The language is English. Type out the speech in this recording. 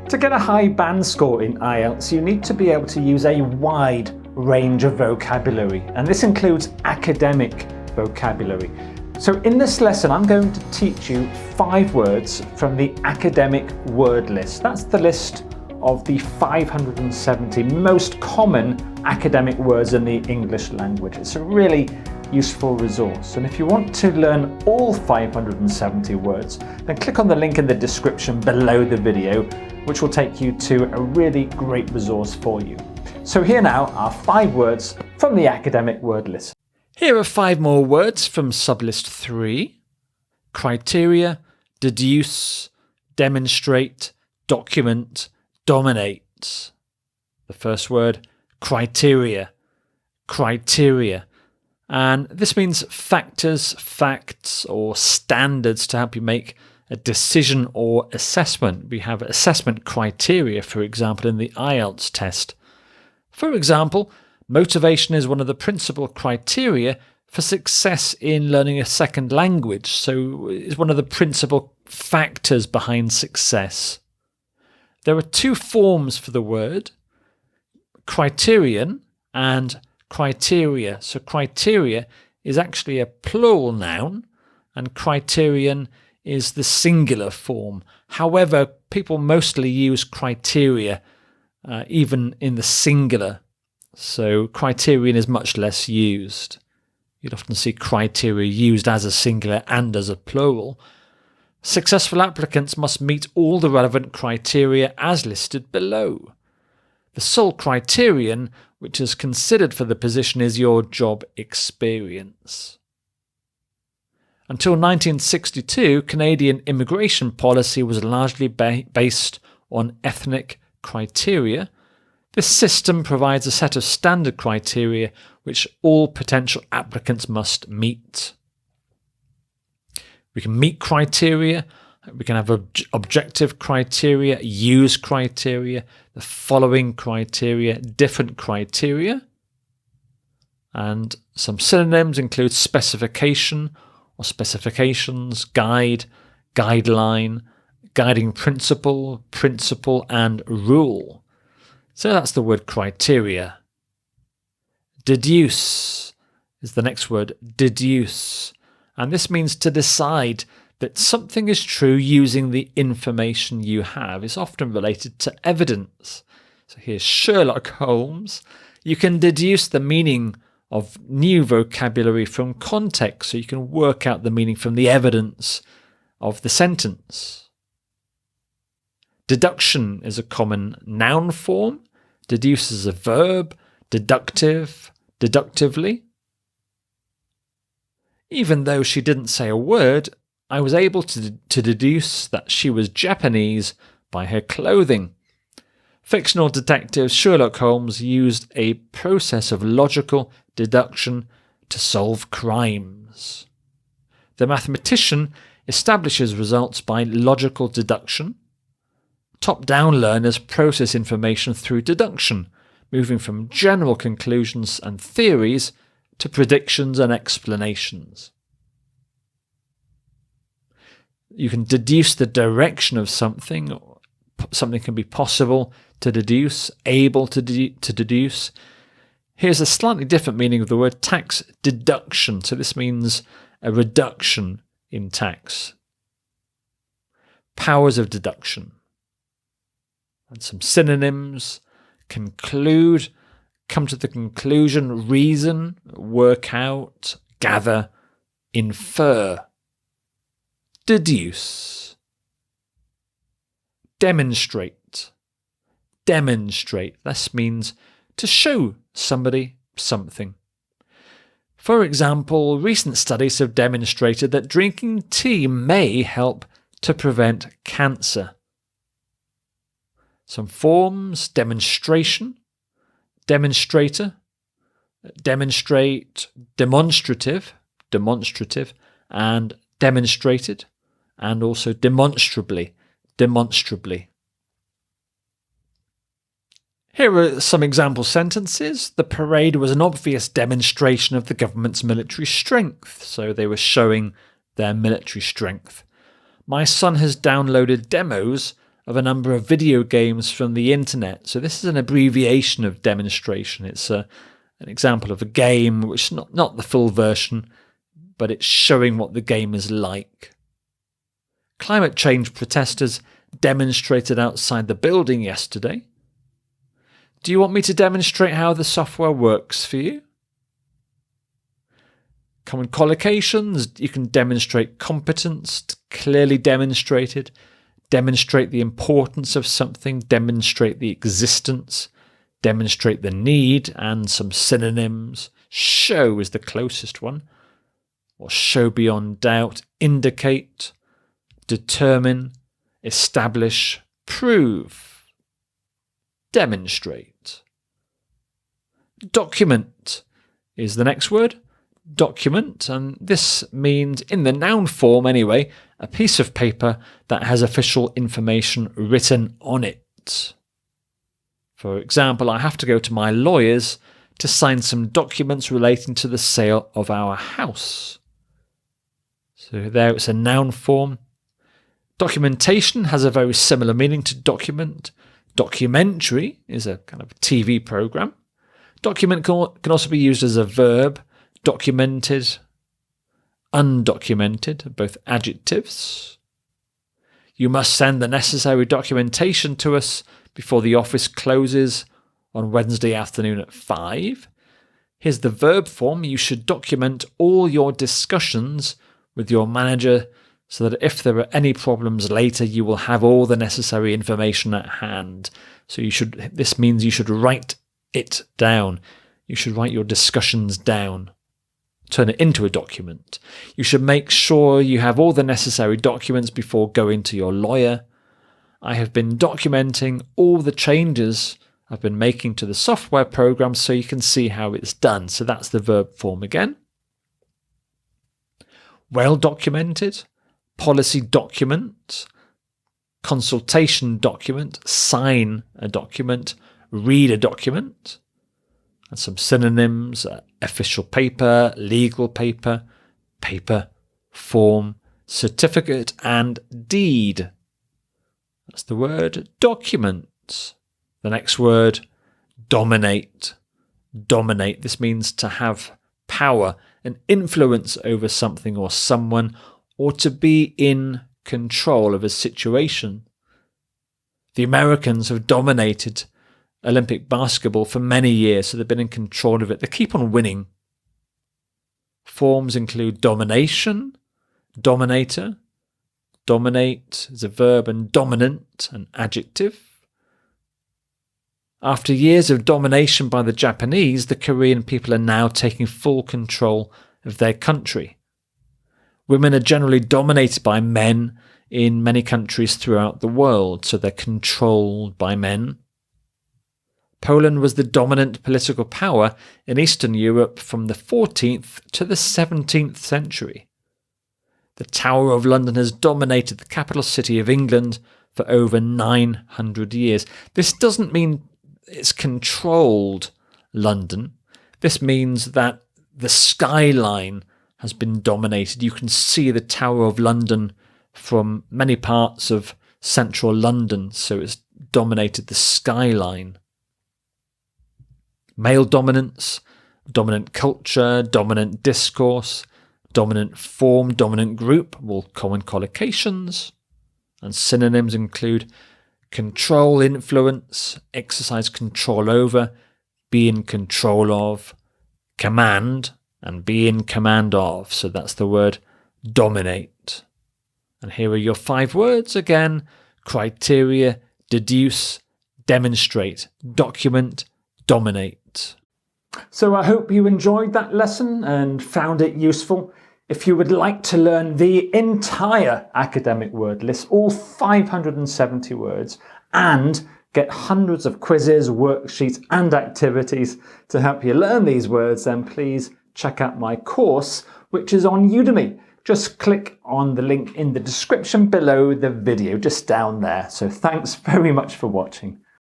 To get a high band score in IELTS, you need to be able to use a wide range of vocabulary, and this includes academic vocabulary. So in this lesson, I'm going to teach you 5 words from the academic word list. That's the list of the 570 most common academic words in the English language. It's a really useful resource. And if you want to learn all 570 words, then click on the link in the description below the video, which will take you to a really great resource for you. So here now are 5 words from the academic word list. Here are 5 more words from sublist 3. Criteria, deduce, demonstrate, document, dominate. The first word, criteria. Criteria. And this means factors, facts, or standards to help you make a decision or assessment. We have assessment criteria, for example, in the IELTS test. For example, motivation is one of the principal criteria for success in learning a second language, so it's one of the principal factors behind success. There are 2 forms for the word, criterion and criteria. So criteria is actually a plural noun and criterion is the singular form. However, people mostly use criteria even in the singular. So criterion is much less used. You'd often see criteria used as a singular and as a plural. Successful applicants must meet all the relevant criteria as listed below. The sole criterion which is considered for the position is your job experience. Until 1962, Canadian immigration policy was largely based on ethnic criteria. This system provides a set of standard criteria which all potential applicants must meet. We can meet criteria, we can have objective criteria, use criteria, the following criteria, different criteria. And some synonyms include specification or specifications, guide, guideline, guiding principle, principle, and rule. So that's the word criteria. Deduce is the next word, deduce. And this means to decide that something is true using the information you have. It's often related to evidence. So here's Sherlock Holmes. You can deduce the meaning of new vocabulary from context, so you can work out the meaning from the evidence of the sentence. Deduction is a common noun form. Deduce is a verb. Deductive, deductively. Even though she didn't say a word, I was able to deduce that she was Japanese by her clothing. Fictional detective Sherlock Holmes used a process of logical deduction to solve crimes. The mathematician establishes results by logical deduction. Top-down learners process information through deduction, moving from general conclusions and theories to predictions and explanations. You can deduce the direction of something. Something can be possible to deduce, able to deduce. Here's a slightly different meaning of the word tax deduction. So this means a reduction in tax. Powers of deduction. And some synonyms. Conclude, come to the conclusion, reason, work out, gather, infer. Deduce. Demonstrate. Demonstrate. This means to show somebody something. For example, recent studies have demonstrated that drinking tea may help to prevent cancer. Some forms: demonstration, demonstrator, demonstrate, demonstrative, demonstrative, and demonstrated, and also demonstrably, demonstrably. Here are some example sentences. The parade was an obvious demonstration of the government's military strength, so they were showing their military strength. My son has downloaded demos of a number of video games from the internet. So this is an abbreviation of demonstration. It's an example of a game, which is not the full version, but it's showing what the game is like. Climate change protesters demonstrated outside the building yesterday. Do you want me to demonstrate how the software works for you? Common collocations, you can demonstrate competence, clearly demonstrated, demonstrate the importance of something, demonstrate the existence, demonstrate the need, and some synonyms. Show is the closest one, or show beyond doubt, indicate, determine, establish, prove, demonstrate. Document is the next word. Document, and this means, in the noun form anyway, a piece of paper that has official information written on it. For example, I have to go to my lawyers to sign some documents relating to the sale of our house. So there it's a noun form. Documentation has a very similar meaning to document. Documentary is a kind of TV program. Document can also be used as a verb. Documented, undocumented, both adjectives. You must send the necessary documentation to us before the office closes on Wednesday afternoon at 5. Here's the verb form. You should document all your discussions with your manager so that if there are any problems later, you will have all the necessary information at hand. So this means you should write it down. You should write your discussions down. Turn it into a document. You should make sure you have all the necessary documents before going to your lawyer. I have been documenting all the changes I've been making to the software program so you can see how it's done. So that's the verb form again. Well documented, policy document, consultation document, sign a document, read a document. And some synonyms: official paper, legal paper, paper, form, certificate, and deed. That's the word document. The next word, dominate. Dominate. This means to have power and influence over something or someone, or to be in control of a situation. The Americans have dominated Olympic basketball for many years, so they've been in control of it. They keep on winning. Forms include domination, dominator, dominate is a verb, and dominant, an adjective. After years of domination by the Japanese, the Korean people are now taking full control of their country. Women are generally dominated by men in many countries throughout the world, so they're controlled by men. Poland was the dominant political power in Eastern Europe from the 14th to the 17th century. The Tower of London has dominated the capital city of England for over 900 years. This doesn't mean it's controlled London. This means that the skyline has been dominated. You can see the Tower of London from many parts of central London, so it's dominated the skyline. Male dominance, dominant culture, dominant discourse, dominant form, dominant group, common collocations. And synonyms include control, influence, exercise control over, be in control of, command, and be in command of. So that's the word dominate. And here are your 5 words again: criteria, deduce, demonstrate, document, dominate. So I hope you enjoyed that lesson and found it useful. If you would like to learn the entire academic word list, all 570 words, and get hundreds of quizzes, worksheets, and activities to help you learn these words, then please check out my course, which is on Udemy. Just click on the link in the description below the video, just down there. So thanks very much for watching.